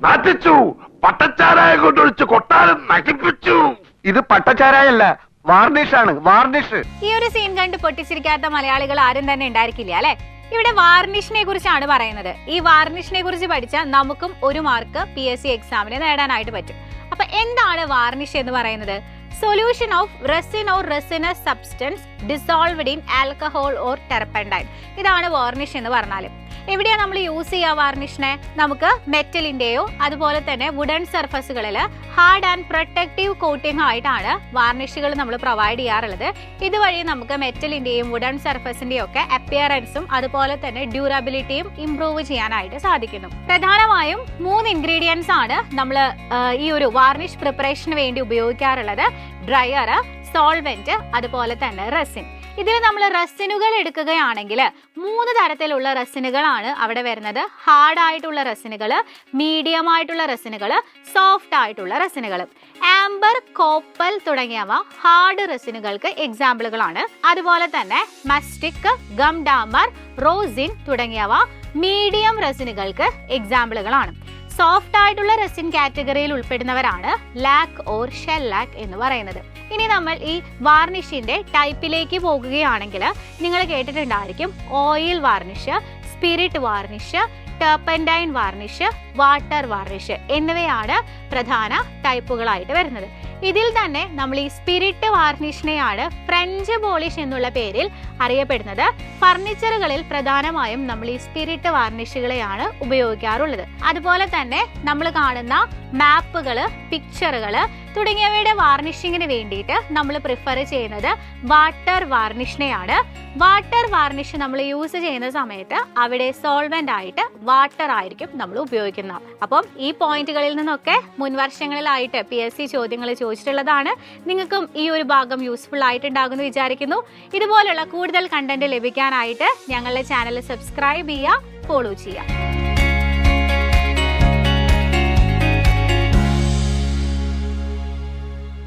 നാട്ടിച്ചു, പട്ടച്ചാരായ കൊണ്ടൊഴിച്ച് കൊട്ടാരം നശിപ്പിച്ചു. ഇത് പട്ടച്ചാരായല്ല, വാർണിഷാണ്, വാർണിഷ്. ഈ ഒരു സീൻ കണ്ട് പൊട്ടിച്ചിരിക്കാത്ത മലയാളികൾ ആരും തന്നെ ഉണ്ടായിരിക്കില്ല അല്ലെ? ഇവിടെ വാർണിഷിനെ കുറിച്ചാണ് പറയുന്നത്. ഈ വാർണിഷിനെ കുറിച്ച് പഠിച്ചാൽ നമുക്കും 1 മാർക്ക് PSC എക്സാമിന് നേടാനായിട്ട് പറ്റും. അപ്പൊ എന്താണ് വാർണിഷ് എന്ന് പറയുന്നത്? Solution of resin or resinous substance dissolved in alcohol or turpentine. ഇതാണ് വാർണിഷ് എന്ന് പറഞ്ഞാൽ. എവിടെയാണ് നമ്മൾ യൂസ് ചെയ്യുക വാർണിഷിനെ? നമുക്ക് മെറ്റലിന്റെയോ അതുപോലെ തന്നെ വുഡൻ സർഫസുകളിൽ ഹാർഡ് ആൻഡ് പ്രൊട്ടക്റ്റീവ് കോട്ടിംഗ് ആയിട്ടാണ് വാർണിഷുകൾ നമ്മൾ പ്രൊവൈഡ് ചെയ്യാറുള്ളത്. ഇതുവഴി നമുക്ക് മെറ്റലിന്റെയും വുഡൻ സർഫസിന്റെയും ഒക്കെ അപ്പിയറൻസും അതുപോലെ തന്നെ ഡ്യൂറബിലിറ്റിയും ഇംപ്രൂവ് ചെയ്യാനായിട്ട് സാധിക്കുന്നു. പ്രധാനമായും 3 ഇൻഗ്രീഡിയൻസ് ആണ് നമ്മൾ ഈ ഒരു വാർണിഷ് പ്രിപ്പറേഷന് വേണ്ടി ഉപയോഗിക്കാറുള്ളത്. ഡ്രയർ, സോൾവെന്റ്, അതുപോലെ തന്നെ റെസിൻ. ഇതിൽ നമ്മൾ റെസിനുകൾ എടുക്കുകയാണെങ്കിൽ 3 തരത്തിലുള്ള റെസിനുകളാണ് അവിടെ വരുന്നത്. ഹാർഡ് ആയിട്ടുള്ള റെസിനുകൾ, മീഡിയം ആയിട്ടുള്ള റെസിനുകൾ, സോഫ്റ്റ് ആയിട്ടുള്ള റെസിനുകൾ. ആംബർ, കോപ്പൽ തുടങ്ങിയവ ഹാർഡ് റെസിനുകൾക്ക് എക്സാമ്പിളുകളാണ്. അതുപോലെ തന്നെ മസ്റ്റിക്, ഗം ഡാമർ, റോസിൻ തുടങ്ങിയവ മീഡിയം റെസിനുകൾക്ക് എക്സാമ്പിളുകളാണ്. സോഫ്റ്റ് ആയിട്ടുള്ള റെസിൻ കാറ്റഗറിയിൽ ഉൾപ്പെടുന്നവരാണ് ലാക്ക് ഓർ ഷെൽ ലാക്ക് എന്ന് പറയുന്നത്. ഇനി നമ്മൾ ഈ വാർണിഷിന്റെ ടൈപ്പിലേക്ക് പോകുകയാണെങ്കിൽ നിങ്ങൾ കേട്ടിട്ടുണ്ടായിരിക്കും oil varnish, spirit varnish, turpentine varnish, water varnish എന്നിവയാണ് പ്രധാന ടൈപ്പുകളായിട്ട് വരുന്നത്. ഇതിൽ തന്നെ നമ്മൾ ഈ സ്പിരിറ്റ് വാർണിഷിനെയാണ് ഫ്രഞ്ച് പോളിഷ് എന്നുള്ള പേരിൽ അറിയപ്പെടുന്നത്. ഫർണിച്ചറുകളിൽ പ്രധാനമായും നമ്മൾ ഈ സ്പിരിറ്റ് വാർണിഷുകളെയാണ് ഉപയോഗിക്കാറുള്ളത്. അതുപോലെ തന്നെ നമ്മൾ കാണുന്ന മാപ്പുകള്, പിക്ചറുകള് തുടങ്ങിയവയുടെ വാർണിഷിങ്ങിന് വേണ്ടിയിട്ട് നമ്മൾ പ്രിഫർ ചെയ്യുന്നത് വാട്ടർ വാർണിഷിനെയാണ്. വാട്ടർ വാർണിഷ് നമ്മൾ യൂസ് ചെയ്യുന്ന സമയത്ത് അവിടെ സോൾവെന്റ് ആയിട്ട് വാട്ടർ ആയിരിക്കും നമ്മൾ ഉപയോഗിക്കുന്നത്. അപ്പം ഈ പോയിന്റുകളിൽ നിന്നൊക്കെ മുൻ വർഷങ്ങളിലായിട്ട് PSC ചോദ്യങ്ങൾ ചോദിച്ചിട്ടുള്ളതാണ്. നിങ്ങൾക്കും ഈ ഒരു ഭാഗം യൂസ്ഫുൾ ആയിട്ടുണ്ടാകുമെന്ന് വിചാരിക്കുന്നു. ഇതുപോലുള്ള കൂടുതൽ കണ്ടന്റ് ലഭിക്കാനായിട്ട് ഞങ്ങളുടെ ചാനൽ സബ്സ്ക്രൈബ് ചെയ്യുക, ഫോളോ ചെയ്യുക.